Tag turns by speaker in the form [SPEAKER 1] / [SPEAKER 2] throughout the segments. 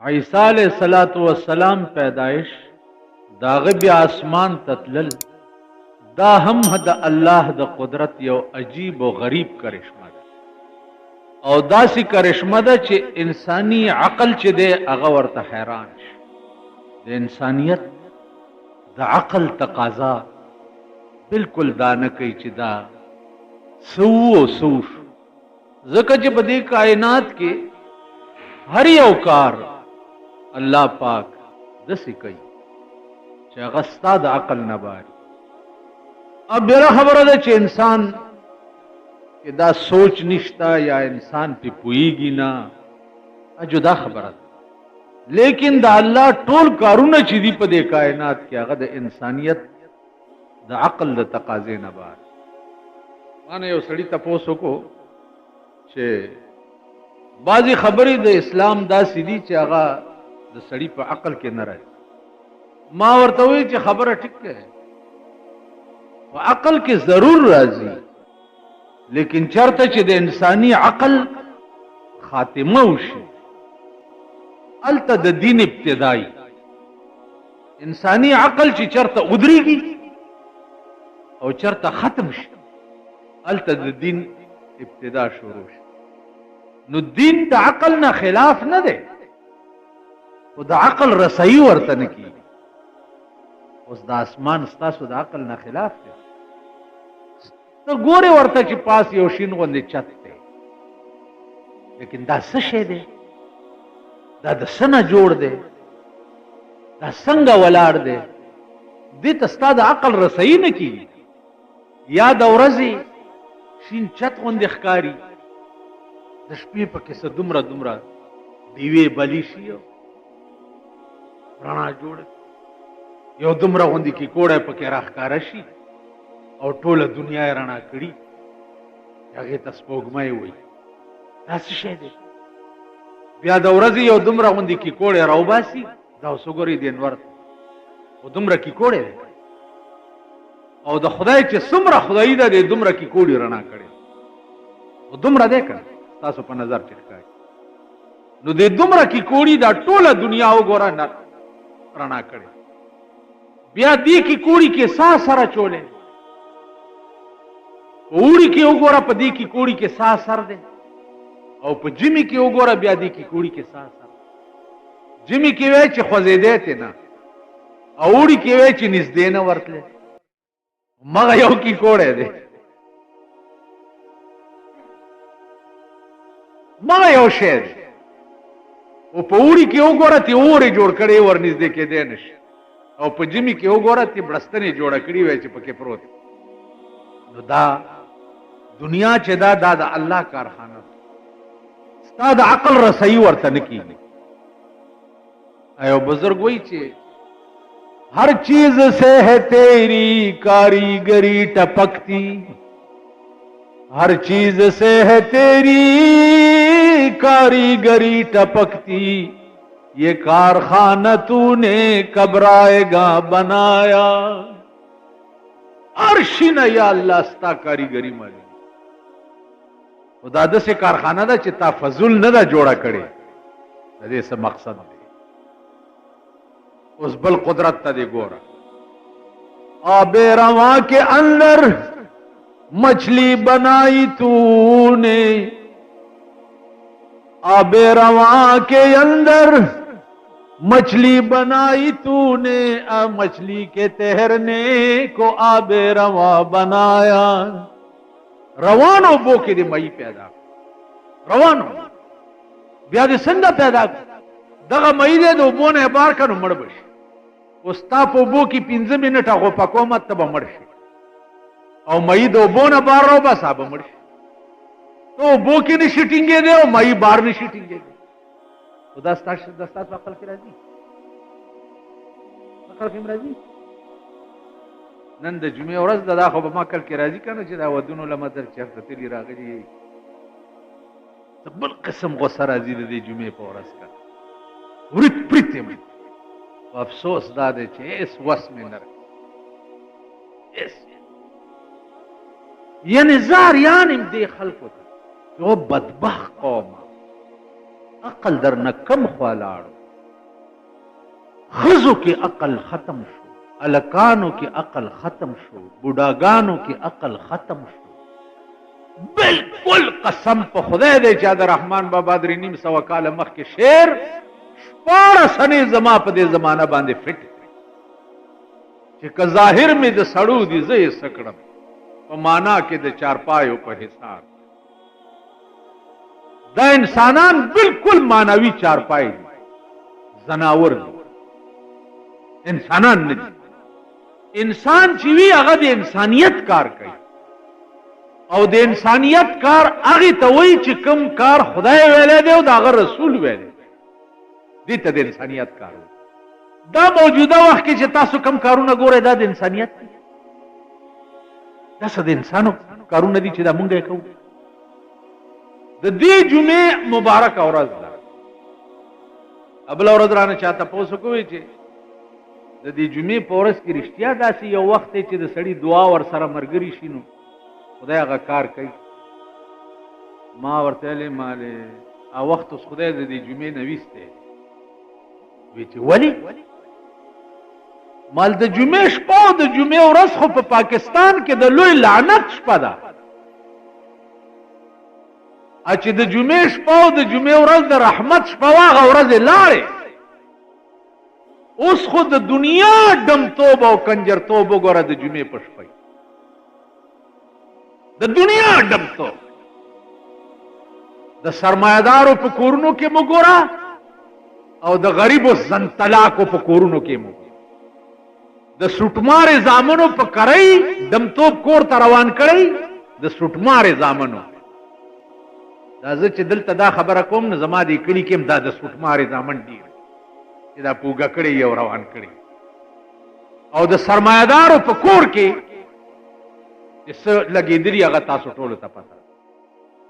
[SPEAKER 1] عیسی علیہ الصلوۃ والسلام پیدائش داغه بیا اسمان تتلل دا هم د الله د قدرت یو عجیب او غریب کرشمه ده او داسې کرشمه ده چې انساني عقل چې دی هغه ورته حیران شي. د انسانیت د عقل تقاضا بالکل دا نه کوي چې دا سو او سو شو، ځکه چې په دې کائنات کې هر یو کار الله پاک داسې کوي چې هغه ستا د عقل نه باري. اب بیا خبره ده چې انسان کې دا سوچ نشتا یا انسان پې پوهیږي نه، جدا خبره ده، لیکن د الله ټول کارونه چې دي په دې کائنات کې هغه د انسانیت د عقل د تقاضې نه بار. مانه یو سړي تپوس وکړو چې بعضې خبرې د اسلام داسې دي چې هغه د سړي په عقل کې نه راځي. ما ورته وویل چې خبره ټیک ده، په عقل کې ضرور راځي، لیکن چرته چې د انساني عقل خاتمه وشي الته د دین ابتدائی انساني عقل چې چرته ودرېږي او چرته ختم شي الته د دین ابتدا شروع شي. نو دین د عقل نه خلاف نه دی، خو د عقل رسایي ورته نه کیږي. اوس د اسمان ستاسو د عقل نه خلاف دی، ته ګورې ورته چې پاس یو شین غوندې چت دی، لیکن دا څه شی دی؟ دا د څه نه جوړ دی؟ دا څنګه ولاړ دی؟ دې ته ستا د عقل رسایي نه کیږي. یا د ورځې شین چت غوندې ښکاري، د شپې پکې څه دومره دومره ډیوې بلې شي او رڼا جوړه، یو دومره غوندې کیکوړی پکې راښکاره شي او ټوله دنیا یې رڼا کړي، هغې ته سپوږمۍ وایي. دا څه شی دی؟ بیا د ورځې یو دومره غوندې کیکوړی راوباسي، دا اوس وګورئ د انور ته خو دومره کیکوړی دی، او د خدای چې څومره خدایي ده د دومره کیکوړي رڼا کړې، خو دومره دی که نه تاسو په نظر چې ښکاري؟ نو د دومره کیکوړي دا ټوله دنیا وګوره رڼا کړې. بیا دې کیکوړي کې ساه سره چولې، په اوړي کې وګوره په دې کیکوړي کې ساه سر دی، او په ژمي کې وګوره بیا دې کیکوړي کې ساه سر. ژمي کې وایي چې خوځېدی تی نه، او اوړي کې وایي چې نږدې نه ورتلی، مغه یو کیکوړی دی، مغه یو شی دی. او په اوړي کې وګوره تی اورې جوړ کړی ور نږدې کېدی نشي، او په ژمي کې وګوره تی بړستنې جوړه کړې وای چې پکې پروت. نو دا دنیا چې دا د الله کارخانه ده، ستا د عقل رسایي ورته نه کېږي. یو بزرګ وایي چې ہر چیز سے ہے تیری کاریگری ٹپکتی، ہر چیز سے ہے تیری کاریگری ٹپکتی، یہ کارخانہ تو نے کب آئے گا بنایا. ہر شی نه یا الله ستا کاریگری مالي خدا داسې کارخانه ده چې تا فضول نه ده جوړه کړې، د دې څه مقصد دی؟ اس بل قدرت تا دے گورا. آب رواں کے اندر مچھلی بنائی تو نے، آب رواں کے اندر مچھلی بنائی تو نے، مچھلی کے تیرنے کو آب رواں بنایا. روانو بو کے دے مئی پیدا، روانو بیا دے سنگا پیدا دغه مئی دے دو بو نه بار کنو مړ بشي. اوس تا په اوبو کې 5 منټه غوپه کومه ته به مړ شي، او مئی د اوبو نه بار راوباسه به مړ شي. ته اوبو کې نشي ټینګېدی او مئی بار نشي ټینګېدی. خو دا ستاسو عقل کې راځي؟ عقل کې راځي؟ نن د جمعې ورځ ده، دا خو به ما عقل کې راځي که نه چې دا ودونو له مدر چېرته تلي راغلي، بل قسم غوسه راځي د دې جمعې په ورځ که ورید پرید یم. افسوس دا دی چې هیڅ وس مې نه راځي، یعنې زاریان یم دې خلکو ته یو بدبخت قوم عقل در نه کم خوا لاړو. खजो की अकल खत्म शो, अलकानों की अकल खत्म शो, बुढ़ागानों की अकल खत्म शो। बिल्कुल कसम पे खुदा दे चाद रहमान बाबा दरीनीम सवा काल मख के शेर पारा सने जमा पदे जमाना बांधे फिट कि जाहिर में द सड़ू दी जे सकड़म और माना के द चारपायो पर हिसार द इंसानान बिल्कुल मानवी चारपाई जनावर इंसानान नहीं। इंसान जीवी अगद इंसानियत कार कई और दे इंसानियत कार आगे तो वही चिकम कार खुदाए वेले दे अगर रसूल वेले दी तद इंसानियत कार दा मौजूदा वक्त के चितासु कम कारून गोरे दा इंसानियत दा सद इंसानो कारून दी चिदा मुंगे कहू द दी जुमे मुबारक औरज दा अबल औरज राने चाहता पोसो कोई चे द दी जुमे पोरस की रिश्तिया दासी यो वक्त चे द सड़ी दुआ और सरा मरगरी शीनो खुदा का कार कई माँ वर्तले माले आ वक्त उस खुदा दी जुमे नवीस्ते वली माल द जुमे शपा द जुमे औरस खो पाकिस्तान के द लोई लानत शपा दा अच्छी द जुमे शपा द जुमे औरस द रहमत शपा औरज लाड़े उस खुद दुनिया डम तोब और कंजर तोब गोरा द जुमे पशपाई द दुनिया डम तो द सरमायादारों पर कोरनों के मुगोरा और द गरीब जंतला को पकोरनों के मुगोरा द सुटमारे जामनों पर करई दमतोब कोर तरवान करई द सुटमारे जामनों दाज़ च दिल तदा खबर कोम न जमा दी कड़ी केम दा द सुटमारे जामन दी इदा पूगा कड़ी और रवान कड़ी और द सरमायादारों पर कोर के इस लगी दिरी अगर तासो टोल ता पता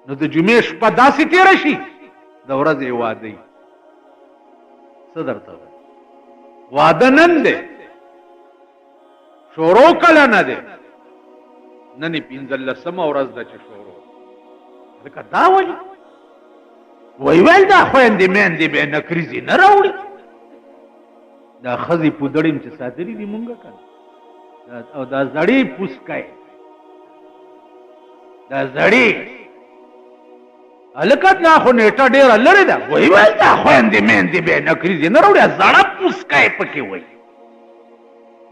[SPEAKER 1] न द जुमेश पर दासी तेरशी दौरज वादी सदर तब वादनन दे शोरो कला न दे ननी पिंजल सम और अजदा च शोरो का दावली वही वेल दा खोंदी मेंदी बे नक्रिजी न रावड़ी दा खजी पुदड़ीम च सादरी दी मुंगा का और दा जड़ी पुसकाय दा जड़ी अलकत ना खो नेटा डेर लड़े दा वही वेल दा खोंदी मेंदी बे नक्रिजी न रावड़ी जड़ा पुसकाय पके वही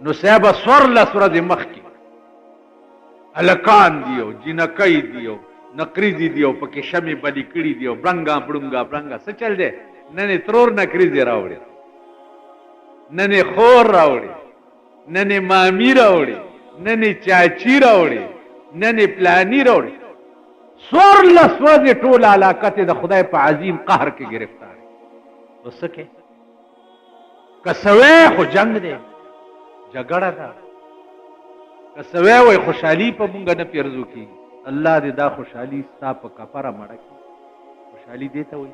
[SPEAKER 1] नुसैब स्वर लसरद मख की अलकान दियो जिनकई दियो नकरीजी दियो पके शमी बली किड़ी दियो ब्रंगा ब्रंगा सचल दे नने त्रोर नकरीजी रावड़े नने खोर रावड़े नने मामी रावड़े नने चाची रावड़े नने प्लानी रावड़े स्वर लसरद टोला अलाकत द खुदा पे अजीम कहर के गिरफ्तार हो सके कसवे खो जंग दे झगड़ा था कसवे वो खुशहाली पर मुंगा न पिरजू की अल्लाह दे दा खुशहाली साप कपरा मड़ा की खुशहाली देता हुई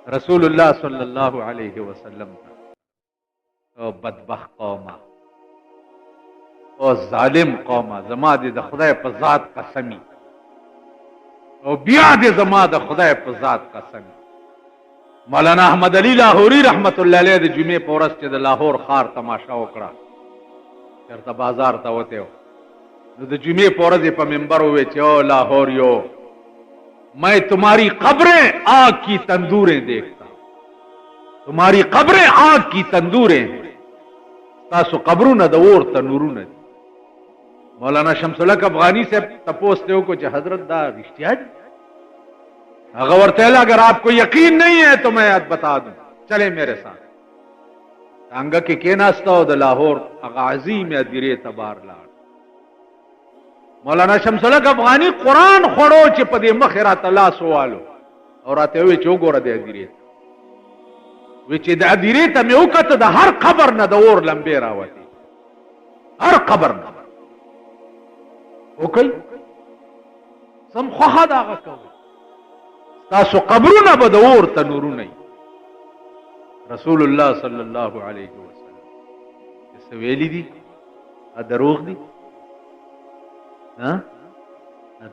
[SPEAKER 1] रसूलुल्लाह सल्लल्लाहु अलैहि वसल्लम था बदबख्त कौमा और जालिम कौमा जमा दे द खुदा पर जात कसमी और बिया दे जमा द खुदा पर जात कसमी मौलाना अहमद अली लाहौरी रहमतुल्लाह अलैह दे जुमे पोरस चे द लाहौर खार तमाशा ओकड़ा चरता बाजार ता होते हो द जुमे पोरस पे मेंबर हुए चे ओ लाहौरियो मैं तुम्हारी कब्रें आग की तंदूरें देखता तुम्हारी कब्रें आग की तंदूरें तासो कब्रू न दौर तनूरू न मौलाना शमसुल्लाह अफगानी से तपोसते हो को हजरत दा रिश्तिया अगर तेला अगर आपको यकीन नहीं है तो मैं आज बता दूं चले मेरे साथ अंग के केनास्ता द लाहौर अगाजी में दिरे तबार लाड़ मौलाना शमसुल्लाह अफगानी कुरान खोड़ो चे पदे मखरा तला सवालो और आते हुए चोगोर दे दिरे विचे द दिरे तमे उकत द हर खबर न द और लंबे रावती हर खबर न ओके सम खहा दागा कहो तासो कब्रू न बदौर तनूरू नहीं रसूलुल्लाह सल्लल्लाहु अलैहि वसल्लम इस वेली दी दरोग दी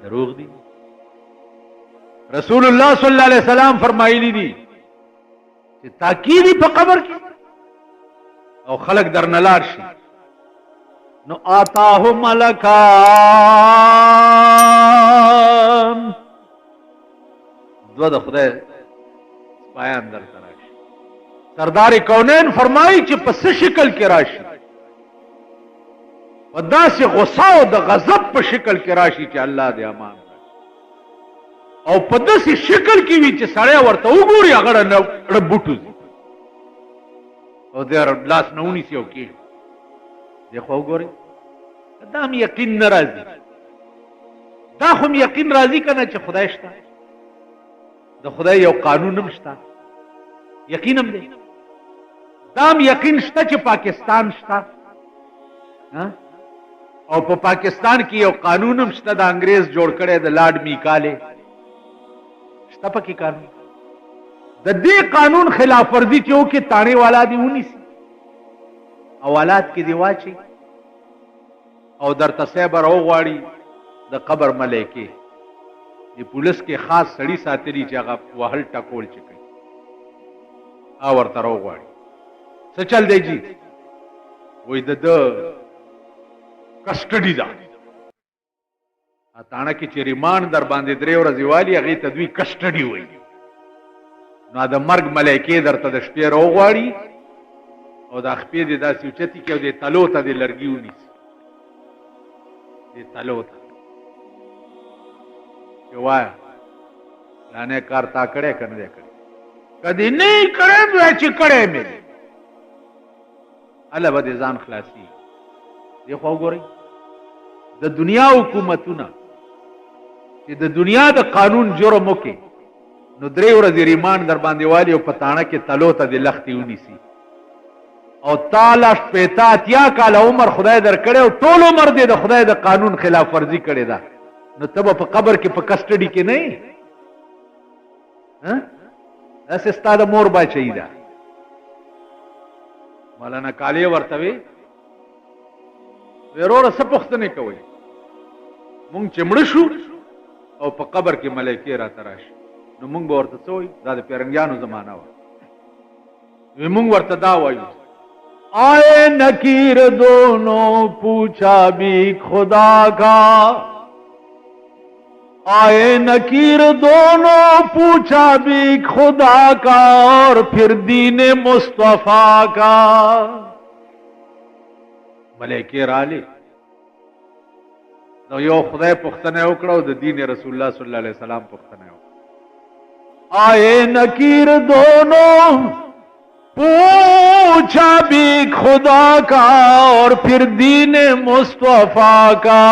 [SPEAKER 1] दरोग दी रसूलुल्लाह सल्लल्लाहु अलैहि वसल्लम फरमाईली दी ताकीदी पर कब्र की او خلق در نلار شي نو آتاه ملکان دو د خدای سپایان در راشي. سردار کونین فرمایي چې په څه شکل کې راشي؟ په داسې غصه او د غضب په شکل کې راشي چې الله دې امان او په داسې شکل کې وي چې سړی ورته وګوري هغه ړه بوټو او دې لاس نه ونیسي او کېږي دې خو وګورئ دا هم یقین نه راځي. دا خو هم یقین راځي که نه چې خدای شته، د خدای یو قانون هم شته، یقین هم دی. دا هم یقین شته چې پاکستان شته او په پاکستان کې یو قانون هم شته د انګریز جوړ کړی د لارډ میکالې شته پکې قانون. د دې قانون خلاف ورزي چې وکړي تاڼې والا دې ونیسي اولاد کې دې واچي او درته صبر وغواړي د قبر ملایکې د پولیس کې خاص سړي ساتلي چې هغه وهل ټکول چې کوي او ورته راوغواړي څه چل دی جی وایي د کسټډي ده تاڼه کې چې ریمانډ در باندې 3 ورځې والي هغې ته دوی کسټډي وایي. نو د مرګ ملایکې درته د شپې راوغواړي او د خپې دې داسې اوچتې کړي او دې تلو ته دې لرګي ونیسي دې تلو ته چې وایه فلانی کار تا کړی که نه دی کړی که دې نه یې کړی نو چې کړی مې دی هله به دې ځان خلاصي. دې خو وګورئ د دنیا حکومتونه چې د دنیا د قانون جرم وکړي نو 3 ورځې ریمانډ در باندې والي او په تاڼه کې تلو ته د لختې ونیسي او تاله 85 کاله عمر خدای در کړی او ټول عمر دې د خدای د قانون خلاف ورزي کړې ده نو ته به په قبر کې په کسټډي کې نه یې داسې ستا د مور باچهي ده. مولانا کالې ورته وی وروره څه پوښتنې کوئ مونږ چې مړه شو او په قبر کې ملایکې راته راشي نو مونږ به ورته څه وایو دا د پیرنګیانو زمانه وه وی مونږ ورته دا وایو آئے نکیر دونوں پوچھا بھی خدا کا آئے نکیر دونوں پوچھا بھی خدا کا اور پھر دین مصطفیٰ کا ملائکې رالی نو یو خدای پوښتنه وکړه او د دین رسول الله صلی الله علیه وسلم پوښتنه وکړه آئے نکیر دونوں پوچھا بھی خدا کا اور پھر دین مصطفیٰ کا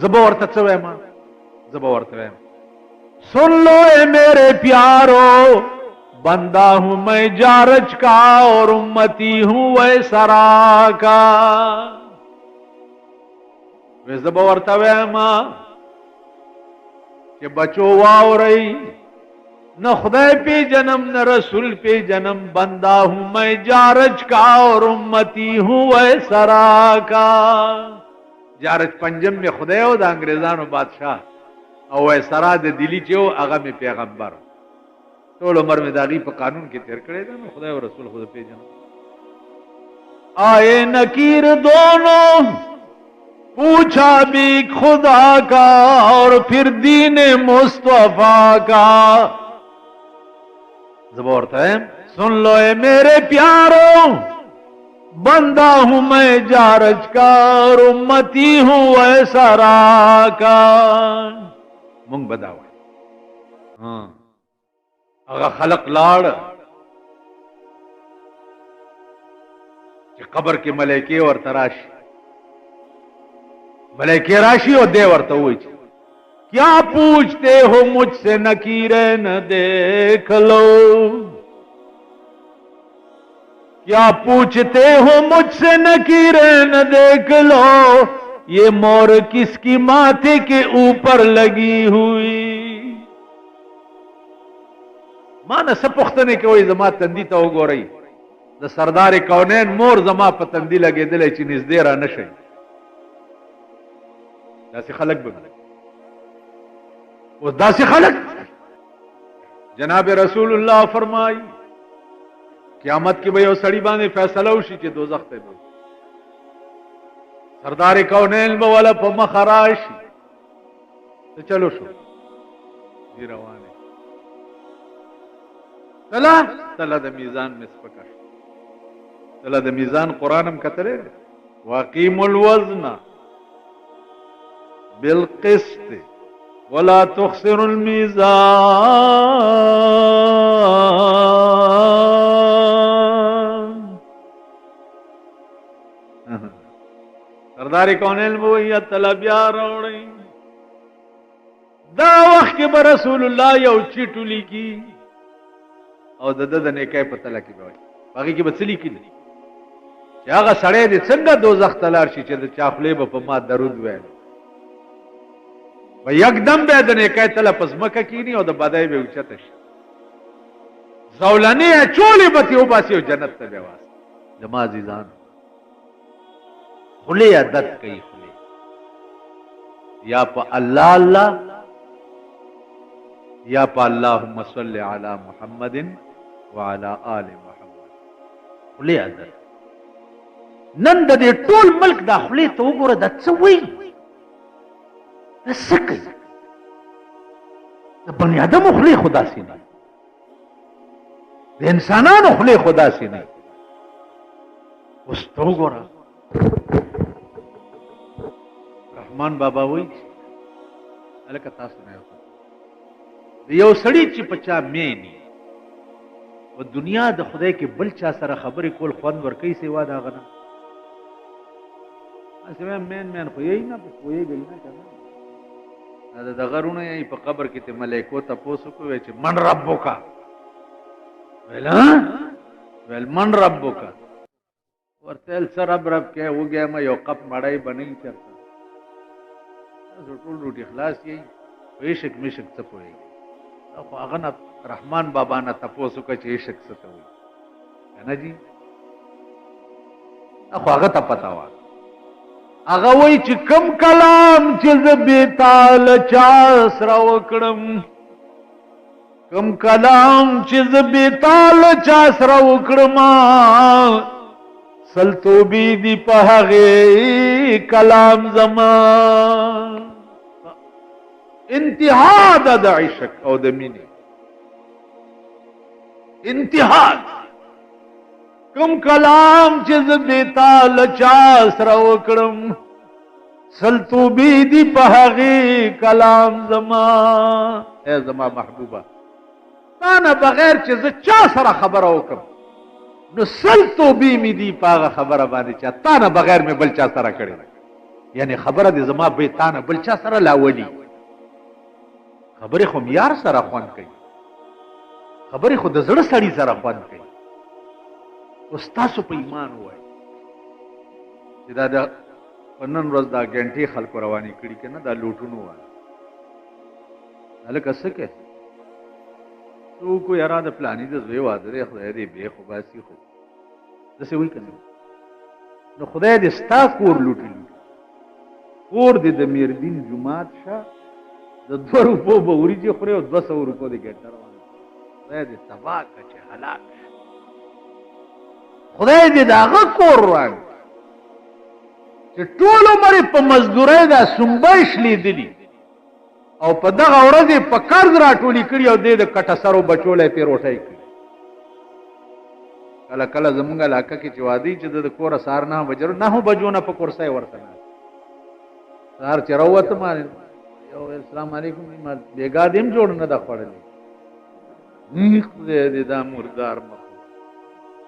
[SPEAKER 1] زبا ورته څه وایم زبا ورته وایم سن لو اے میرے پیارو بندہ ہوں میں جارج کا اور امتی ہوں ویسرا کا وی زبا ورته وایم چې بچو واورئ نہ خدای پہ جنم نہ رسول پہ جنم بندہ ہوں میں جارج کا اور امتی ہوں ویسرا کا جارج پنجم میں خدای او د انګریزانو بادشاہ او ویسرا د دلی چې او هغه می پیغمبر ټول عمر میں داغي په قانون کې تیر کړی دا نو خدای او رسول خود پہ جنم آئے نکیر دونوں پوچھا بھی خدا کا اور پھر دین مصطفیٰ کا زبورتا ہے سن لو اے میرے پیارو بندہ ہوں میں جارج کا اور امتی ہوں ویسرا کا مونږ بداوه هغه خلق لاړ چې قبر کې ملائکې ورته راشي ملائکې راشي او دې ورته وایي کیا پوچھتے ہو مجھ سے نکیریں نہ دیکھ لو کیا پوچھتے ہو مجھ سے نکیریں نہ دیکھ لو یہ مور کس کی ماتھے کے اوپر لگی ہوئی مانا سب پختنے کے وہی زما تندی تا ہو گو رہی دا سردار کونین مور زما پا تندی لگے دلے چی نزدے را نشئی داسی خلق بگلے داسی خلق جناب رسول اللہ فرمائی قیامت کې به یو سړی باندې فیصله وشي چې دوزخ ته دی. سردار کونین به ولا په مخ راشي. ته چلو شو دی روانه تلا د میزان مسپکه تلا د میزان قرانم کتلې واقیم الوزن بالقسط ولا تخسر الميزان. سردار کونین مو یا طلبیا راوړی دا وخت کې رسول الله یو چټو لیکي او د نیکای په تله کې وای هغه کې بچلی کې چې هغه سړی دې څنګه دوزخ ته لاړ شي چې د چاخلې په ما درود وای و یکدم به د نیکای تله پس مکه کینی او د بدای به اوچته شي زولنی چولې به ته وباسي او جنت ته بيواس. جما عزیزان خلی عادت کوي خلی یا په الله الله یا په اللهم صل علی محمد وعلى آل محمد. خلی عادت نن د دې ټول ملک د خلی ته وګوره د څه وی د سکه د بنی آدم خلی خدا سي نه د انسانانو خلی خدا سي نه. اوس ته وګوره رحمان بابا وایي الکه تاسو نه یو سړی چې پچا مینی و دنیا د خدای کې بل چا سره خبرې کول خوند ورکوي سیوا دا غنه اسمه مین خو یې نه پوهېږي نه کنه د غرونه یې په قبر کې ته ملائکو تاسو کوی چې من ربک ویل من ربک ورته سر رب کې وګیا ما یو کپ مړای بنې چرته ټول روټي خلاص یې ویشک مشک څه پوهېږي خو هغه نه رحمان بابا نه تاسو کوي چې عشق څه ته وایي کنه جی خو هغه ته پتا و هغه وایي چې کم کلام چې ز بیتال چا سره وکړم کم کلام چې ز بیتال چا سره وکړم سلطوبی دی په هغه کلام زمان انتها د عشق او د مینې انتها کم کلام چې ز دیتا لچا سره وکړم سلطوبی دی په هغه کلام زما اے زما محبوبه تا نه بغیر چې ز چا سره خبره وکم نو سلطوبی می دی په هغه خبره باندې چې تا نه بغیر می بل چا سره کړی یعنی خبره دې زما به تا نه بل چا سره لاولي خبرې خو یار سره خوند کوي خبرې خو د زړه سړي سره خوند کوي. اوس تاسو په ایمان وای چې دا د نن ورځ دا ګنټې خلکو روانې کړي که نه دا لوټونو وای هلکه څه کوي څوک یاره د پلاني د زوی واده دی خدای دې بې خو باسي خو داسې وایي که نه نو خدای دې ستا کور لوټي کور دې د میردین جومات شه د 2 روپو به وریجې خورې او 200 روپو د ګټه روانه خدای دې تباه کړه چې هلاک خدای دې د هغه کور روان چې ټول عمر په مزدورۍ دا سنبه شلیدلي او په دغه ورځ په قرض راټولي کړي او دې د کټه سرو بچولی پې روټۍ کړي. کله کله زمونږ علاقه کې چې واده چې د کوره سهار 9 بجو 9 بجو نه په کورسۍ ورته سهار چې راووتم السلام علیکم ما بیګا دیم جوړ نه دا خوړلې دې دا مردار مخ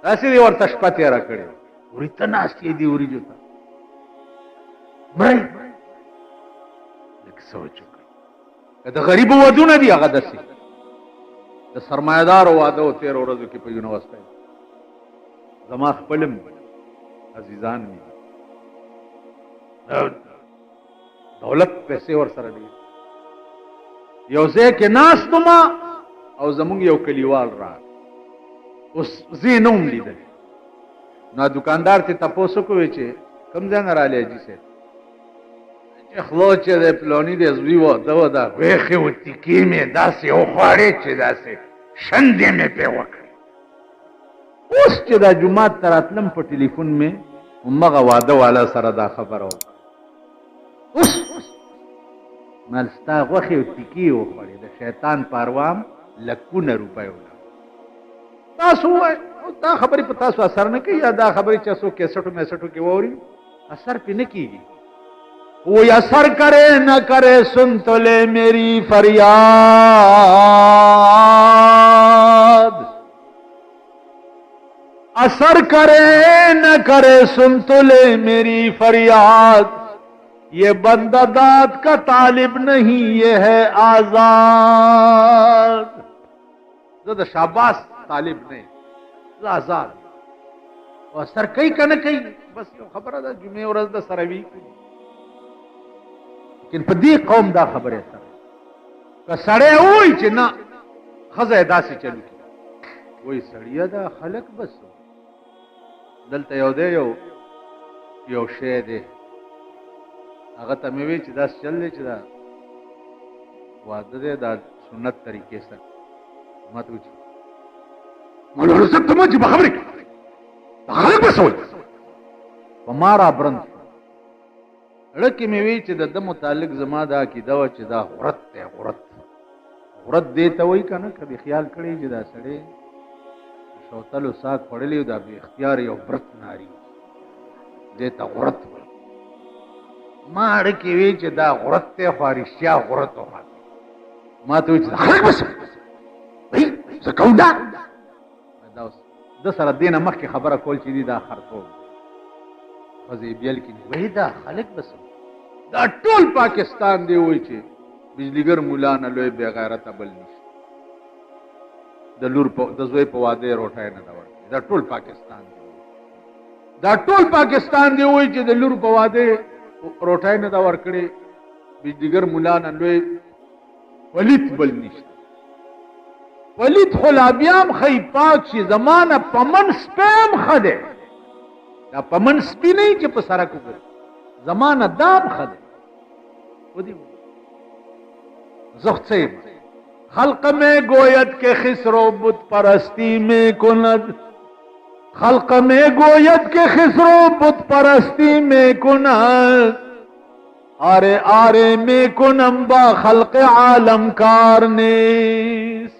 [SPEAKER 1] داسې دی ورته شپه تېره کړې ورې ته ناستې دي وریجو ته مړی لږ سوچ وکړه که د غریبو ودونه دي هغه داسې د سرمایهدارو واده و 13 ورځو کې په یونیورسټۍ زما خپلم عزیزان مې دولت پیسې ور سره دي یو ځای کې ناستم او زمونږ یو کلیوال را اوس زه نوم لیدل نو دکاندار ته تاسو کوی چې کم ځای نه رالی جی سه چې خلو چې د پلاني د زوی و دا وېخه و تکې مې داسې او خواړې چې داسې شندې مې په وکړ اوس چې دا جمعات ته راتلم په ټلیفون مې همغه واده والا سره دا خبره وکړه اوس مال ستا غوښې او تیکې وخوړې د شیطان پاروام لکونه روپۍ ولاړ تاسو ووایئ دا خبرې په تاسو اثر نه کوي یا دا خبرې چې څوک کیسټو میسټو کې واوري اثر پې نه کېږي کوئی اثر کرے نہ کرے سن تو لے میری فریاد اثر کرے نہ کرے سن تو لے میری فریاد یہ بندہ داد کا طالب نہیں یہ ہے آزاد زدہ شاباس طالب نہیں زدہ آزاد و اثر کئی کا نہ کئی بس خبر دا جمعے ورځ د سروي لیکن په دې قوم دا خبره سره که سړی وای چې نه ښځه داسې چلو کی وای سړیه دا خلق بس دلته یو دی یو شی دی هغه ته مې وی چې داس چل دی چې دا واده دی دا سنت طریقې سره ما ته وچی مولانا صاحب ته ما چې خبرې دا خلق بس وای په ما را برند لکه مې وی چې د متعلق زما دا عقیده وه چې دا غرت دی غرت دې ته وایي که نه کبي خیال کړی چې دا سړی شوتلو ساک خوړلی دا بې اختیار یو برت ناري دې ته غرت وایي ما اړه کې وی چې دا غرت دی خو رښتیا غرت وه ما ته وایي چې خلک بس زه کوم دا اوس ده سره دې نه مخکې خبره کول چې دي دا خرطوب خزی بیل کی وہی دا خلق بس دا ټول پاکستان دی وای چې بجلیګر مولا نه لوی بے غیرت بل نشي د لور په د زوی په واده روټای نه دا ورته دا ټول پاکستان دی دا ټول پاکستان دی وای چې د لور په واده روټای نه دا ورکړي بجلیګر مولا نه لوی ولیت بل نشي ولیت خلابیام خی پاک شي زمانہ پمن سپم خده دا پمن سپی نہیں چې په سره کو زمانہ دام خده ودی زخت سے خلق میں گویت کے خسرو بت پرستی میں کند خلق میں گویت کے خسرو بت پرستی میں کند آرے آرے میں کنم با خلق عالم کارنیس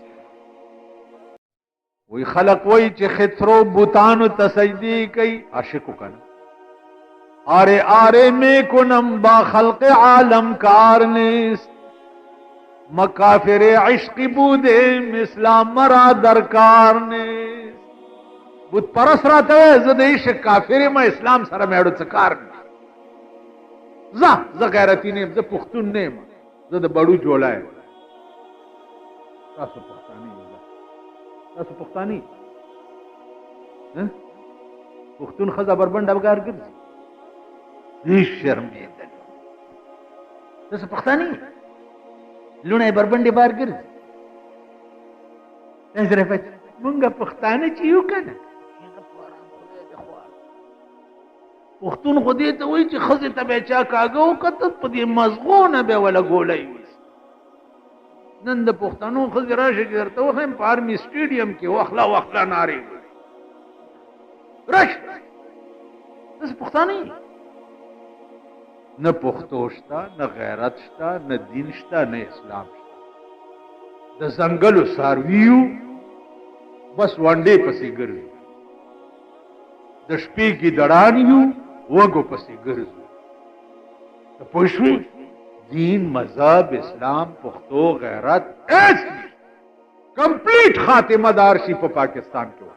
[SPEAKER 1] وی خلق وی چې خطرو بوتانو تسجدی کئی عاشقو کنا آرے آرے میں کنم با خلق عالم کارنیست مکافر عشق بودے اسلام مرا درکار نیست بود پرس راته زه د عشق کافر ما اسلام سره مېړو څه کار نه زه غیرتی نه زه پښتون نه زه د بړو جوړای تاسو پښتاني تاسو پښتاني پښتون خزه بربند افګار ګرځي هیڅ شرمېدل تاسو پښتاني لونه بربند بار ګرځي ازرفت مونږه پښتانه چې یو کنه پښتون خو دې ته وایي چې خزه ته به چا کاګه وکړه په دې مزغونه به ولا ګولای نن د پښتنو خزه راشه ګرته وخم په آرمي سټیډیم کې واخلا ناري راش تاسو پښتاني نه پښتو شته نه غیرت شته نه دین شته نه اسلام شته د ځنګلو سارویو بس وانډې پسې ګرځي د شپې کې دړانیو وګو پسې ګرځي ته پوه شوې دین مذهب اسلام پښتو غیرت ایسی کمپلیٹ خاتمه دار شي په پاکستان کې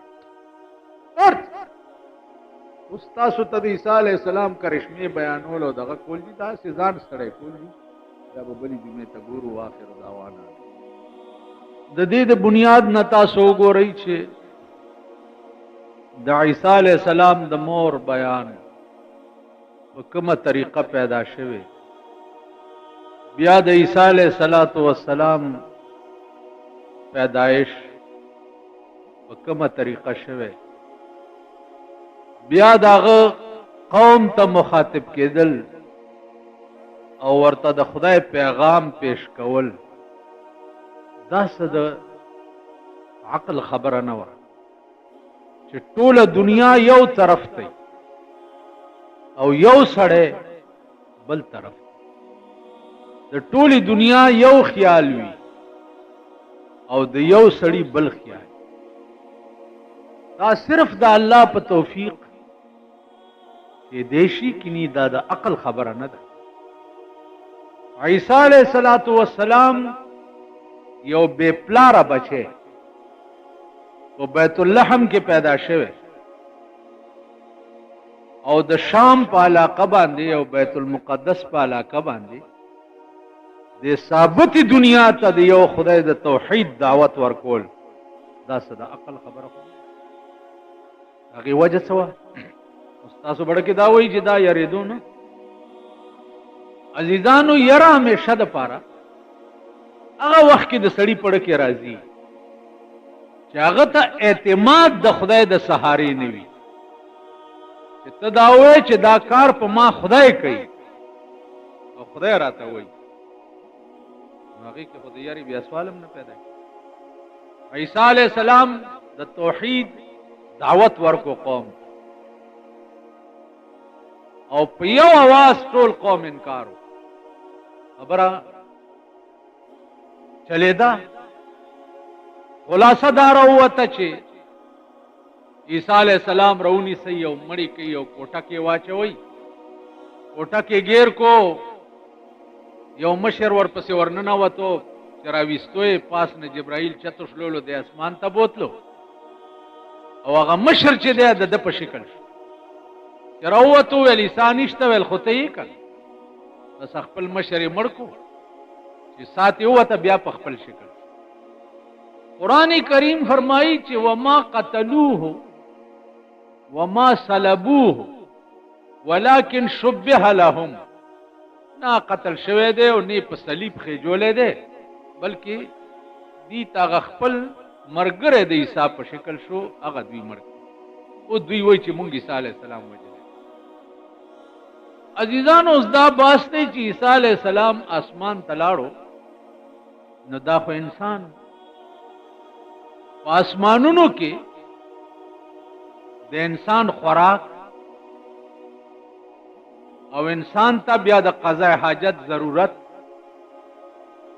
[SPEAKER 1] استاسو ته د عیسی علیه السلام کرشمې بیانول او دغه کول دي دا ځان ستړی کول دي دا به بلې جمعې ته ګورو آخر دعوانا د دې د بنیاد نه تاسو وګورئ چې د عیسی علیه السلام د مور بیان په کومه طریقه پیدا شوی بیا د عیسی علیه السلام پیدایش په کومه طریقه شوی بیا داغه قوم ته مخاطب کېدل او ورته د خدای پیغام پیش کول دا څه د عقل خبره نه وه چې ټوله دنیا یو طرف ته او یو سړی بل طرف د ټوله دنیا یو خیال وي او د یو سړی بل خیال. دا صرف د الله په توفیق کې دیشي کینی دا د عقل خبره نه ده. عیسی علیہ السلام یو بے پلاره بچه په بیت اللحم کې پیدا شوه او د شام په علاقه باندې او بیت المقدس په علاقه باندې د ثابت دنیا ته د یو خدای د توحید دعوت ورکول دا څه د عقل خبره خو هغه وجه څه استاسو بڑا کې دا وایي چې دا یریدو نه عزیزانو یره همیشه د پاره هغه وخت کې د سړی پړه کې راځي چې هغه ته اعتماد د خدای د سهارې نه وي چې ته دا وایې چې دا کار په ما خدای کوي او خدای راته وایي هغه کې خدای یاري بیا سوالم نه پیدا کی. عیسی علیہ السلام د توحید دعوت ورکو قوم او په یو आवाज ټول قوم انکارو خبره چلیدا. خلاصه دار وته چې عیسی علیہ السلام رونی سي او مړی کوي او کوټه کې واچوي کوټه کې غیر کو یو مشر ورپسې ورننه وته چې راويستوي پاس نه جبرائیل چتو شلولو د اسمان ته بوتلو او هغه مشر چې دی د په شکل چې راوته ویل عیسی نشته ویل خو ته یې کړ بس خپل مشر یې مړ کو چې ساتي وته بیا په خپل شکل. قرآن کریم فرمایي چې وما قتلوه وما صلبوه ولكن شبه لهم نا قتل شوه دی او نه په صلیب خېجولې دی بلکې دی تا خپل مرګره د عیسی په شکل شو هغه دوی مرګ او دوی وایي چې مونږ عیسی علیہ السلام وجه. عزیزانو اوس دا باس دی چې عیسی علیہ السلام اسمان تلاړو نو دا خو انسان په اسمانونو کې د انسان خوراک او انسان ته بیا د قضاء حاجت ضرورت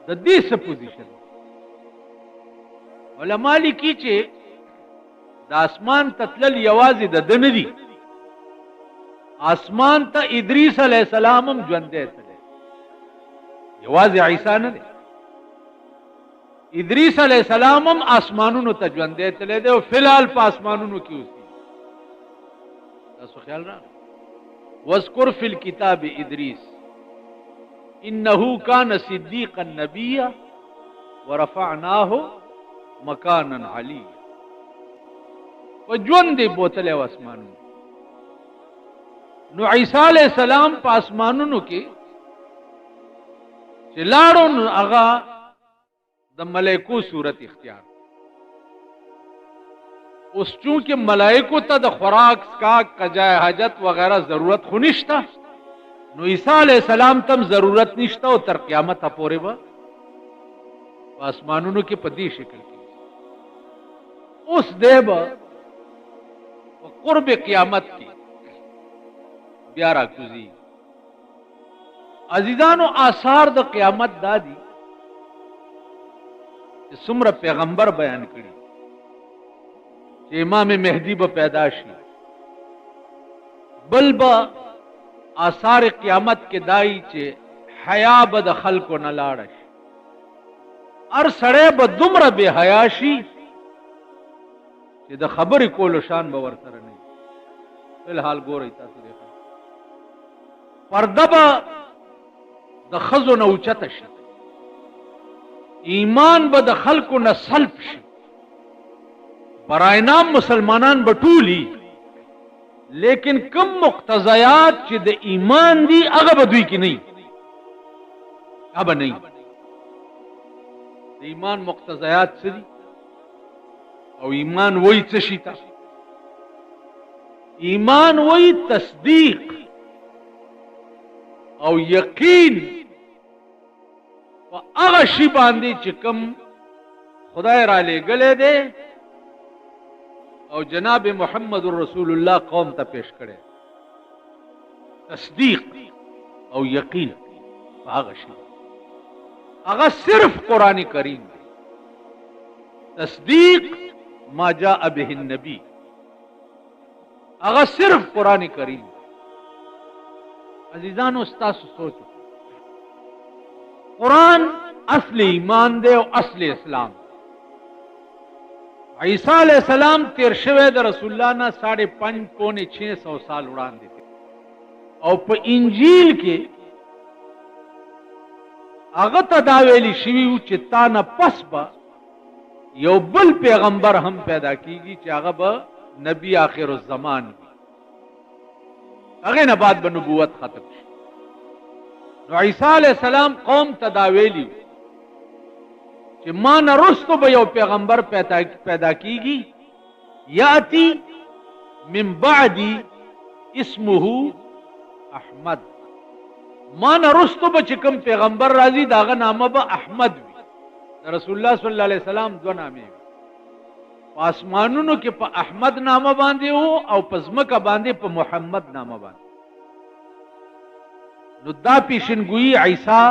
[SPEAKER 1] د دې څه پوزیشن علماء لیکي چې د اسمان تتلل یوازې د دنه دي. اسمان ته ادریس علیہ السلام هم ژوندې تللی یوازې عیسی نه دی. ادریس علیہ السلام هم اسمانونو ته ژوندې تللی دی او فلحال په اسمانونو کې اوسي. تاسو خیال را واذکر فی الکتاب ادریس انه کان صدیقا نبیا ورفعناه مکانا علیا. و ژوندې بوتلی و اسمانونو. نو عیسی علیہ السلام په اسمانونو کې چې لاړو نو هغه د ملائکو صورت اختیار. اوس چونکه ملائکو ته د خوراک اسکاک قضاء حاجت وغیرہ ضرورت خو نشته نو عیسی علیہ السلام تم ضرورت نشته او تر قیامت پورې به په اسمانونو کې په دې شکل کې اوس دی به قرب قیامت کې بیا راکوزي. عزیزانو آثار د قیامت دادي چې څومره پیغمبر بیان کړي چې امام مهدی به پیدا شي بل به آثار قیامت کې دای چې حیا به د خلکو نه لاړ شي هر سړی به دومره بے حیا شي چې د خبرې کولو شان به ورسره نه. فلحال ګورئ تاسو دې پرده به د ښځو نه اوچته شي ایمان به د خلکو نه سلب شي برای نام مسلمانان به ټولي لیکن کم مقتضیات چې د ایمان دي هغه به دوی کې نه هغه نه. د ایمان مقتضیات څه دي او ایمان وایي څه شي ته؟ ایمان وایي تصدیق او یقین په هغه شی باندې چې کوم خدای را لېږلی دی او جناب محمد رسول الله قوم ته پیش کړي تصدیق او یقین هغه شی هغه صرف قران کریم دی. تصدیق ما جاء به النبی هغه صرف قران کریم. عزیزانو استاسو سوچو قرآن اصل ایمان دے او اصل اسلام. عیسیٰ علیہ السلام تیر شوه د رسول الله نه 5.5 پونے 600 سال وړاندې او په انجیل کې هغه ته دا ویلي شوي و چې تا نه پس به یو بل پیغمبر هم پیدا کیږي چې هغه به نبی آخر الزمان وي. هغه نه بعد به نبوت ختم شي. نو عیسی علیہ السلام قوم ته دا ویلي چې ما نه رستو به یو پیغمبر پیدا کیږي یاتی من بعدی اسمه احمد. ما نه رستو به چې کوم پیغمبر راځي داغه نامه به احمد وي. رسول الله صلی الله علیه وسلم دو نامې وي. په اسمانونو کې په احمد نامه باندې وو او په ځمکه باندې په محمد نامه باندې. نو دا پیشنګویي عیسی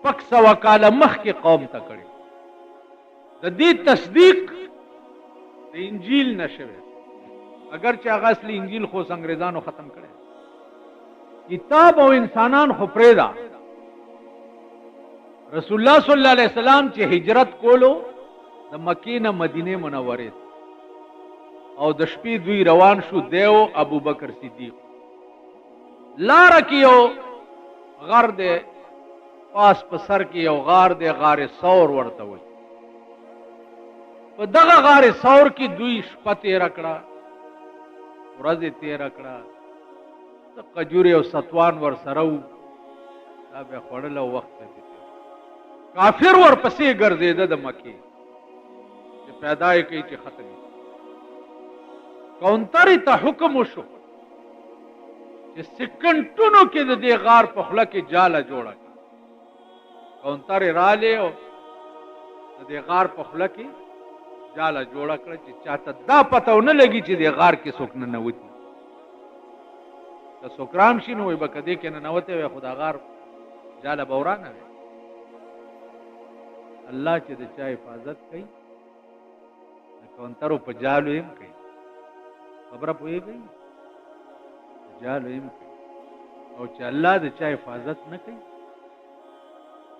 [SPEAKER 1] 600 کاله مخکې قوم ته کړی. د دې تصدیق د انجیل نشوي اگر چې هغه اصلي انجیل خو انګريزانو ختم کړی. کتاب او انسانان خو پرېدا. رسول الله صلی الله علیه وسلم چې هجرت کولو د مکې نه مدینه منورې او د شپې دوی روان شو دیو ابو بکر صدیق. لار کې یو غر دی پاس په سر کې یو غار دی غار ثور ورته وي. په دغه غار ثور کې دوی شپه تېره کړه ورځې تېره کړه. د قجورې او ستوان ور سره و دا به خوړل او وخت ته کافر ورپسې ګرځېده د مکې چې پیدا یې کوي چې ختم یې. کونترې ته حکم وشو چې سکنټونو کې د دې غار په خوله کې جاله جوړه کړه. کونترې رالې او د دې غار په خوله کې جاله جوړه کړه چې چاته دا پته ونه لګي چې دې غار کې څوک ننوتي. که څوک رام شي نو وایي به که دې کې ننوتی وی خو دا غار جاله به ورانه وی. الله چې د چا حفاظت کوي د کونترو په جالو هم کوي. خبره پوهېږئ جالو هم کوي. او چې الله د چا حفاظت نه کوي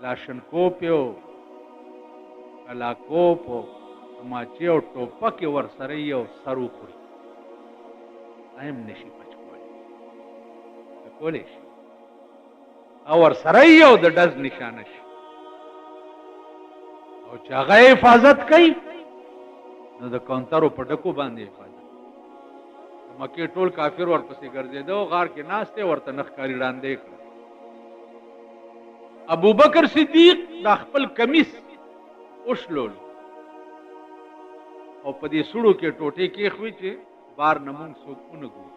[SPEAKER 1] لاشنکوپ او کلاکوپ او تماچې او ټوپکې ورسره یې او سر وخوري هم نشي بچ کولی شي او ورسره یې او د ډز نشانه شي. او چې هغه حفاظت کوي نو د کونترو په ډکو باندې حفاظت. مکې ټول کافر ورپسې ګرځېده او غار کې ناست دی ورته نه ښکاري ړاندې کړه. ابو بکر صدیق دا خپل کمیس وشلول او په دې سوړو کې ټوټې کېښوي چې بار نه مونږ څوک ونه ګوري.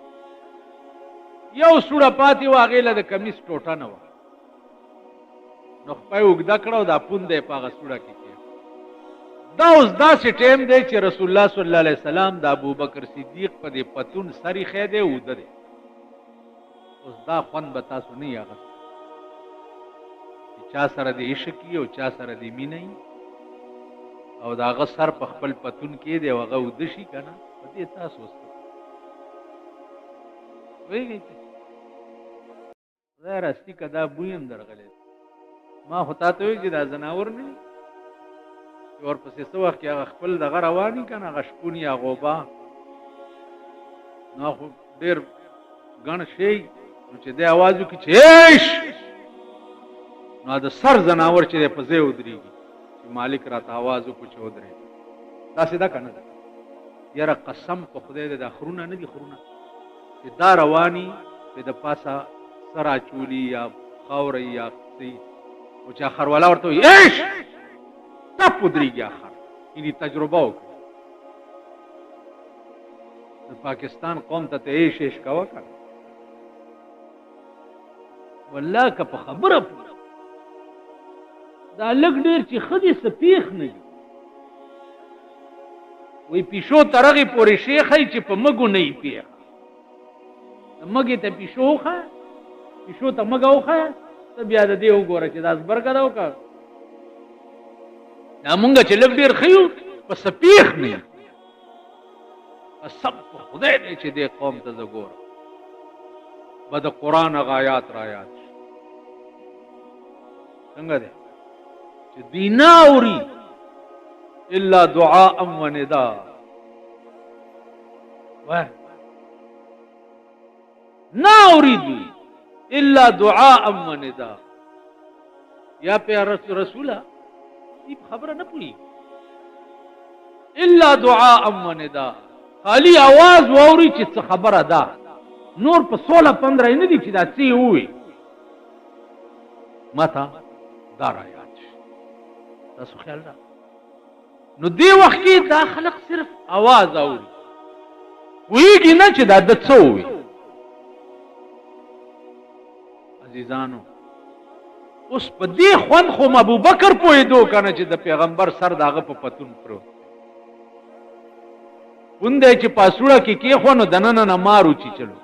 [SPEAKER 1] یو سوړه پاتې وه هغې له د کمیس ټوټه نه وه. نو خپه یې اوږده کړه او دا پوند یې په هغه سوړه کې کېښود. دا اوس داسې ټیم دی چې رسول الله صلی الله علیه وسلم د ابو بکر صدیق په دې پتون سر ایښی دی اوده دی. اوس دا خوند به تاسو نه یې اخیستی چې چا سره دې عشق وي او چا سره دې مینه وي او د هغه سر په خپل پتون کې دی او هغه اوده شي که نه په دې تاسو اوس پوهېږئ چې خدای راستي که دا بوی هم درغلی ما خو تا ته وایي چې دا ځناور نه وي چې ورپسې څه وخت کې هغه خپل دغه روان وي که نه هغه شپون یا غوبا نو خو ډېر ګڼ شی نو چې دی اواز وکړي چې ایش نو د سر ځناور چې دی په ځای ودرېږي چې مالک راته اواز وکړو چې ودرېږي. داسې ده که نه ده؟ یاره قسم په خدای دی دا خرونه نه دي خرونه چې دا رواني پې د پاسه سر اچولي یا خاوره یا څه او چې خروالا ورته وایي ایش ټپ ودرېږي اخر یعنې تجربه وکړي. د پاکستان قوم ته ته ایش ایش کوه که والله که په خبره پوه دا لږ ډېر چې ښه دي څه پېښ نه دي وی پیشو ترغی پوری شیخی چې په مګو نه پیخ مګی ته پیشو خا پیشو ته مګو خا ته بیا د دې وګوره چې داس برګه دا وکړه دا مونږ چې لږ ډیر خيو په سپیخ نه سب خدای دې چې دې قوم ته زګور بد قران غایات رایات څنګه ده چې دینا اوري الا دعاء و نداء نا اريد الا دعاء و نداء یا پیار رسولا یہ خبر نہ پوری الا دعاء و نداء خالی आवाज ووري چې خبره ده نور په 16-15 نه دي چې دا څه وي ماته دار آیات تاسو خیال را نو دی وخت کې دا خلق صرف आवाज اوري ویږي نه چې دا د څه وي عزیزانو اوس په دې خوند خو ابو بکر پوهېدو کنه چې د پیغمبر سر داغه په پتون پرو پوندې چې پاسوړه کې خو نو دننه نه مارو چې چلو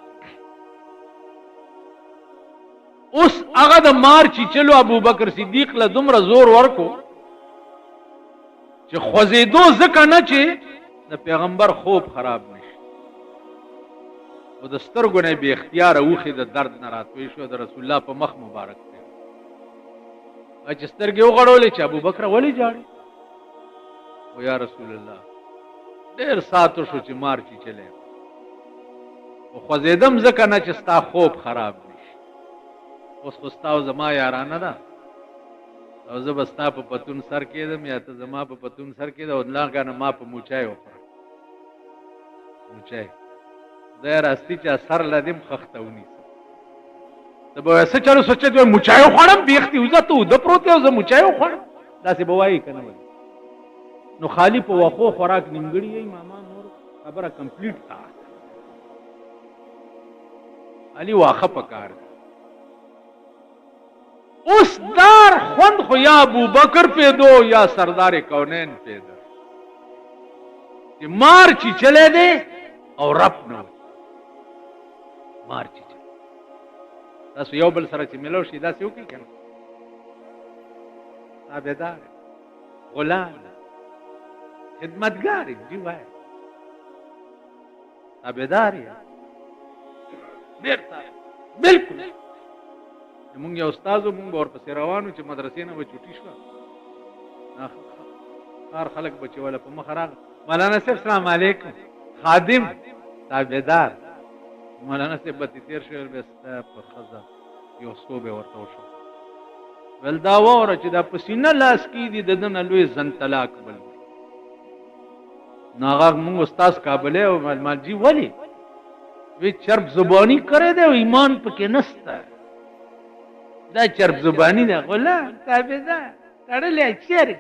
[SPEAKER 1] اوس هغه د مار چې چلو ابو بکر صدیق له دومره زور ورکو چې خوځېدو ځکه نه چې د پیغمبر خوب خراب نشي او د سترګو نه بې اختیاره اوښې د درد نه راتوی شو د رسول الله په مخ مبارک دی چې سترګې وغړولې چې ابو بکر ولې جاړي او یا رسول الله ډېر ساتو شو چې مار چې چلے او خوځېدم ځکه نه چې ستا خوب خراب نشي اوس خو ستا او زما یارانه ده او زه به ستا په پتون سر کېدم یا ته زما په پتون سر کېده او لاګانه ما په موچای وخوره موچای خدای راستي چې سر لدیم خښته ونیسم ته به څه چلو سوچې دوی موچای وخوړم بیختي وزه ته اوده پروت یې او زه موچای وخوړم داسې به وایي که نه وایي نو خالی په وخو خوراک نیمګړي یې ماما نور خبره کمپلیټ تا علي واخه پکار اس دار خوند خو یا ابو بکر پیدو یا سردار کونین پیدا کہ مار چی چلے دے اور رب نو مار چی چلے تاسو یو بل سره چې ملو شي داسې وکړي که نه تابعدار غلام خدمتګار جی وای تابعدار یې بیرته بالکل مونږ یو استاد مونږ ورپسې روانو چې مدرسې نه به چوټي شوه هر خلک به چې وله په مخه راغله مولانا صاحب سلام علیکم خادم تابعدار مولانا صاحب به تېر شوی بیا ستا په ښځه یو څو به ورته وشو ویل دا واوره چې دا په سینه لاس کې دي د ده نه لوی زنطلاق بل نو هغه مونږ استاذ کابلی او مالجي ولې وی چرب زبانی کړی دی او ایمان پکې نسته دا چرب زبانی ده غلام تابعدار تړلی چرګ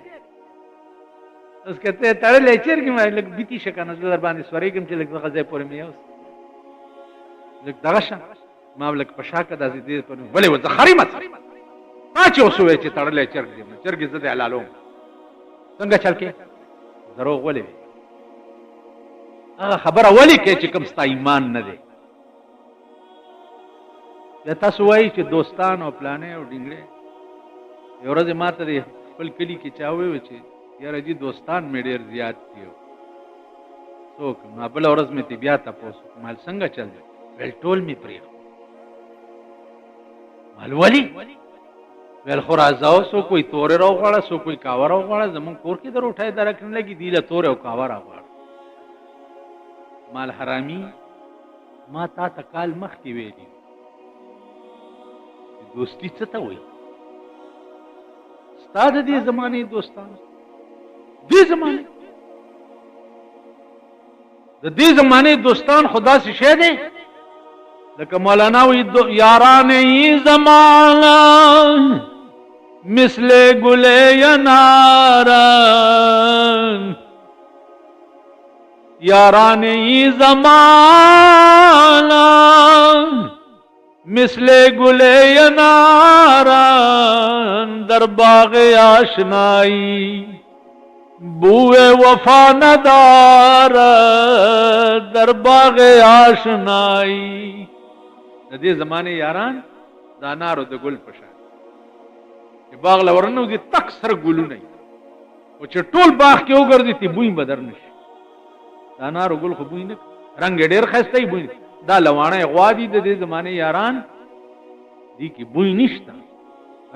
[SPEAKER 1] اوس که ته تړلی چرګ ما لږ بیتي شه که نه زه در باندې سورېږم چې لږ دغه ځای پورې مې یوس لږ دغه شه ما لږ په شا که داسې دې پورې ولې و زه خریمت ما چې اوس ووایې چې تړلی چرګ دی چرګ یې زه دې حلالوم څنګه چل کې دروغ ولې وي هغه خبره ولې کوې چې کوم ستا ایمان نه دی یا تاسو وایي چې دوستان او پلانې او ډینګړې یو ورځ ما ته د خپل کلي کې چا وویل چې یاره جي دوستان مې ډېر زیات دي څوک نو بله ورځ مې ترې بیا تپوس وکړ مال څنګه چل دی ویل ټول مې پرېښود مال ولې ویل خو راځه څوک وایي تورې راوغواړه څوک وایي کاوه راوغواړه زمونږ کور کې د روټۍ درک نه لګي دي له تورې او کاوه راغواړه مال حرامي ما تا ته کال مخکې ویلي دوستی څه ته وایي ستا د دې زمانې دوستان دې زمانې د دې زمانې دوستان خو داسې شی دی لکه مولانا وایي یاران ای زمانه مثل گل ینارن یاران ای زمانه مثل گل یناران در باغ آشنائی بوے وفا ندار در باغ آشنائی. د دې زمانه یاران د انارو د ګل په شان چې باغ لورنو دي تک سر ګلونه او چې ټول باغ کې وګرځي تی بوی بدر نشي. د انارو ګل خو بوی نه رنگ ډېر خسته بوی. دا لوانه غوادي د دې زمانه یاران دي کې بوی نشته.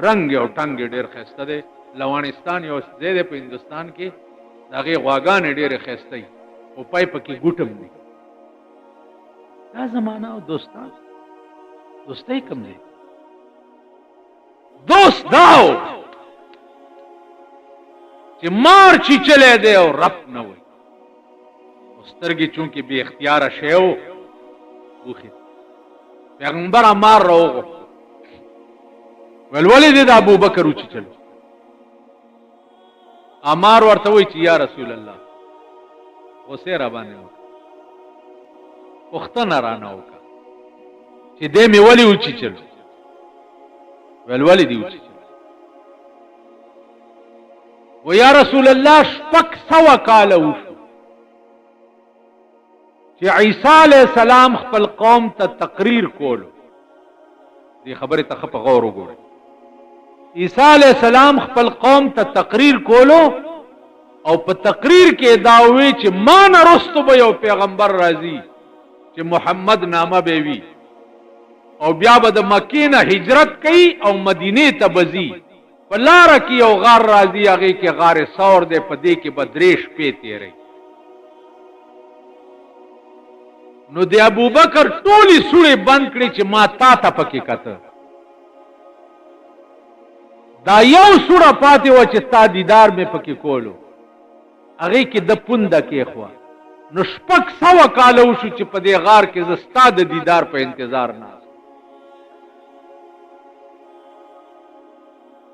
[SPEAKER 1] رنگ او ټنګ ډېر خسته ده. لوانستان یو ځای دی په هندوستان کې د هغې غواګانې ډېرې ښایسته او پای پکې ګوټم دي. دا زمانه او دوستان دوستۍ کم دی. دوست دا و چې مار چیچلی دی او رپ نه وي او سترګې چونکې بې اختیاره شی و وخېد. پیغمبر مار راوغوښت ویل ولې دې د ابوبکر وچیچلو؟ عمار ورته وی چې یا رسول الله غصې را باندې وکړه پوښتنه رانه وکړه چې دې مې ولې وچیچلو؟ ویل ولې دې وچیچلو؟ و یا رسول الله 600 کاله وشو چې عیسی علیه السلام خپل قوم ته تقریر کولو. دې خبرې ته ښه په غور وګورئ. عیسی علیہ السلام خپل قوم ته تقریر کولو او په تقریر کې دا وی چې ما نه رستو به یو پیغمبر راځي چې محمد نامه به وي او بیا به د مکې نه هجرت کوي او مدینې ته به ځي. په لاره کې یو غار راځي هغې کې غار ثور دی په دې کې به 3 شپې تېروي. نو د ابوبکر ټولې سوړې بند کړې چې ما تا ته پکې کته. دا یو سوړه پاتې وه چې ستا دیدار مې پکې کولو هغې کې د پونده کېښوه. نو 600 کاله وشو چې په دې غار کې زه ستا د دیدار په انتظار ناست.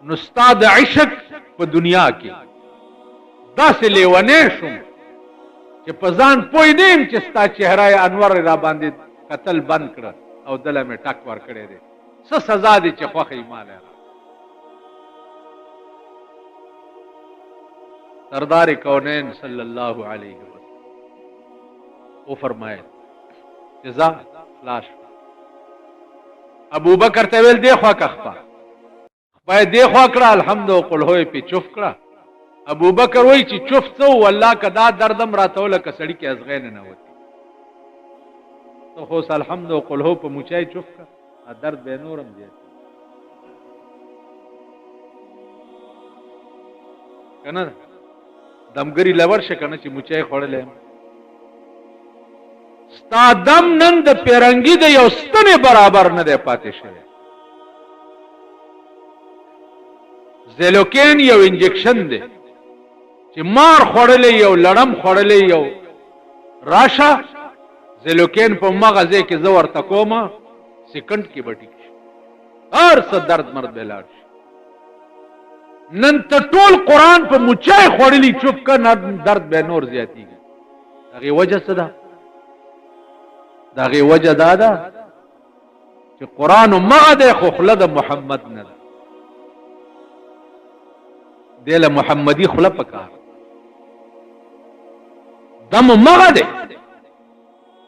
[SPEAKER 1] نو ستا د عشق په دنیا کې داسې لیونی شوم چې په ځان پوی نه یم چې ستا چهره انور را باندې کتل بند کړه او دله مې ټک ورکړی دی. څه سزا دی چې خوښه یې مالی را. سردار کونین صلی اللہ علیہ وسلم وہ فرمائے کہ ذا خلاص ابو بکر ته ویل دی خوا کخپا خپای دی خوا کړه الحمد او قل هوی په چوف کړه. ابو بکر وای چې چوف څو والله کدا دردم راتول ک سړی کې ازغین نه وتی تو خو الحمد او قل هو په موچای چوف کړه درد به نورم دی کنه دمګری لور شکنه چې موچای خړلې. ستا دم نن د پیرنګي د یو ستنې برابر نه دی پاتې شوی. زیلوکین یو انجکشن دی چې مار خړلې یو لړم خړلې یو راشه زیلوکین په مغزه کې زور تکوما سکند کې بټی هر څه درد مرد بلاړ. نن ته ټول قرآن په مچای خوړلی چوپ که درد به نور زیاتیږي. هغې وجه څه ده؟ د هغې وجه دا ده چې قرآن همغه دی خو خوله د محمد نه ده. دی له محمدي خوله پکار دم همغه دی.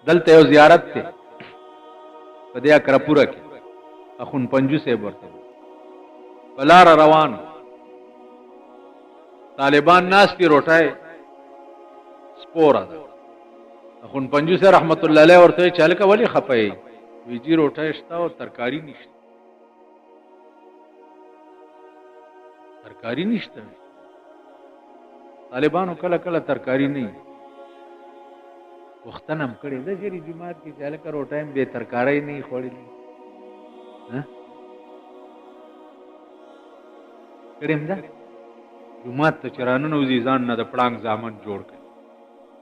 [SPEAKER 1] دلته یو زیارت دی په دې اکرپوره کې اخون پنجو صاحب ورته په لاره روان طالبان ناستی روټای سپوره ده. اخون پنجو سے رحمت الله علیه ورته چاله کا ولی خپای ویجی روټای شتا او ترکاری نشته. ترکاری نشته. طالبانو کله کله ترکاری نه وختنم کړي د جری جماعت کې چاله کا روټایم به ترکاری نه خوړلی ها کړم دا جماعت ته چرانو نوځي ځان نه د پړانګ ځامن جوړ کړي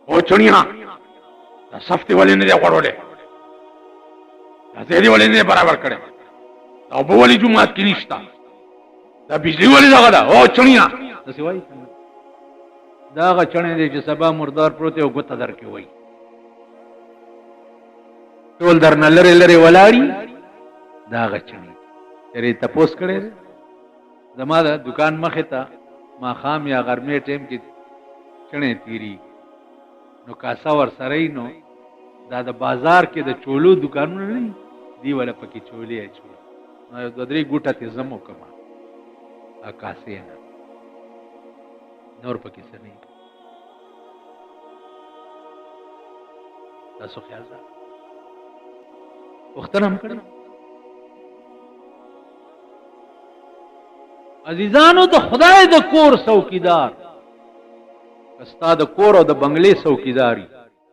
[SPEAKER 1] او چونیا دا صفتي ولې نه دی غوړولې دا دې ولې نه برابر کړي او په ولې جماعت کې نشتا دا بجلی ولې دغه دا او چونیا دا سی وای دا غ چنې دې چې سبا مردار پروت او ګوت در کې وای ټول درنه لری لری ولاړی دا غ چنې تیرې تپوس کړي زما دا دکان مخه ته ما خام یا غرمه ټیم کې کڼې تیری نو کاسه ور سره نو دا د بازار کې د چولو دکانونه نه دی ولا پکې چولې اچول نو د درې ګوټه ته زمو کما اکاسې نه نور پکې څه نه تاسو خیال ساتئ وختونه هم کړی عزیزانو د خدای د کور څوکیدار استا د کور او د بنگلې څوکیداری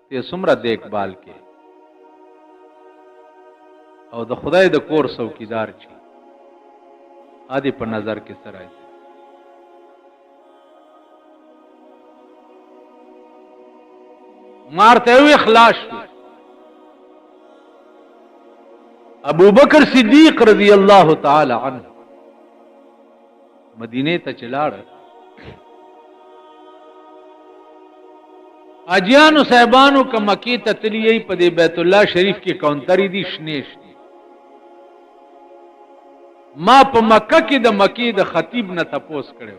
[SPEAKER 1] ته څومره دیکبال کې او د خدای د کور څوکیدار چی ادي په نظر کې سره مارته وی اخلاص ابو بکر صدیق رضی اللہ تعالی عنہ مدینے ته چلاړ اجیانو صاحبانو که مکی ته تلی په دې بیت الله شریف کې کونتری دي شنیش دي ما په مکه کې د مکی د خطیب نه تپوس کړو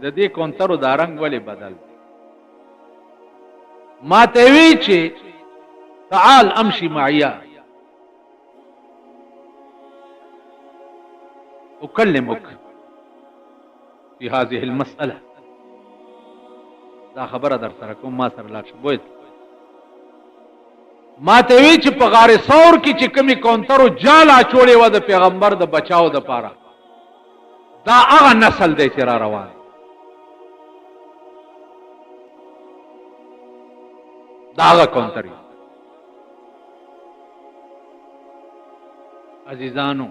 [SPEAKER 1] د دې کونترو د رنگ ولې بدل ما ته وی چې تعال امشي معیا اكلمك في هذه المسألة دا خبره در سره کوم ما سره لاړ شوی ما ته وی چې په غار ثور کې چې کمی کونترو جالا چوړې و د پیغمبر د بچاو د پاره دا هغه نسل دی چې را روان دا هغه کونتري عزیزانو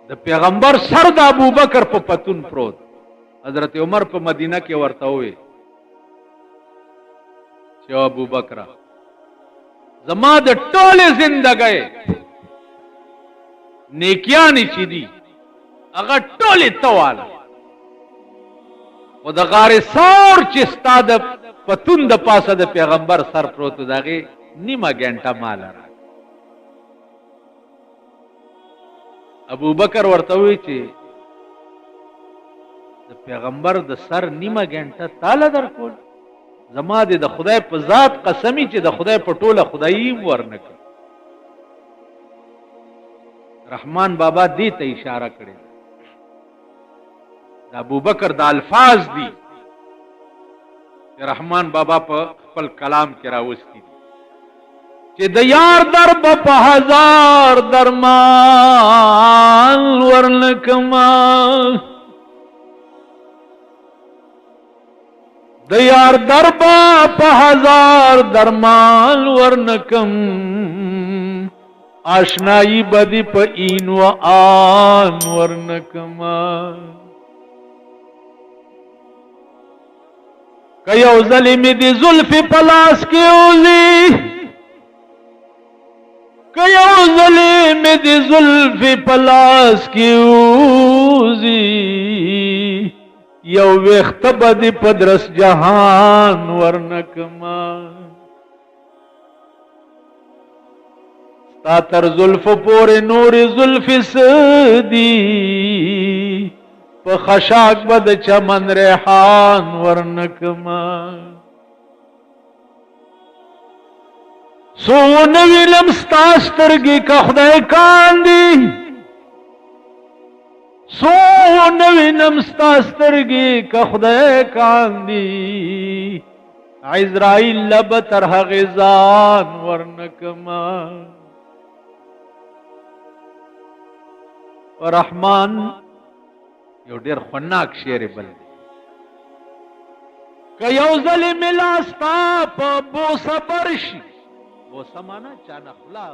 [SPEAKER 1] د پیغمبر سر د ابو بکر په پتون پروت حضرت عمر په مدینه کې ورته وې چې ابو بکر زما د ټوله زندګۍ نیکیانی چې دي هغه ټوله تواله او د غار ثور چې ستاد پتون د پاسه د پیغمبر سر پروت دغه نیمه ګنټه مال را ابو بکر ورته وی چې د پیغمبر د سر نیمه ګنټه تعالی درکول زما د خدای په ذات قسمی چې د خدای په ټوله خدایي ورنک رحمان بابا دې ته اشاره کړې د ابو بکر د الفاظ دي رحمان بابا په خپل کلام کې راوستي چې د یار در په هزار درمان ورنکما د یار در په هزار درمان ورنکم آشنائی بدی په این و آن ورنکما که یو ظلمی دی زلف پلاس کی اوزی که یو ظلمی دی زلف پلاس کی اوزی یو ویخت بدی پدرس جهان ورنکما ستا تر زلف پور نور زلف سدی په خشاک بد چمن ریحان ورنکما سو نوی لمستاسترگی کا خدای کاندی سو نوی لمستاسترگی کا خدای کاندی عزرائیل لب تر غزان ورنکما ورحمان یو ډیر خناک شعر بل که یو ظلم لاستا په بوسه برشي بوسه معنا چا نه خلا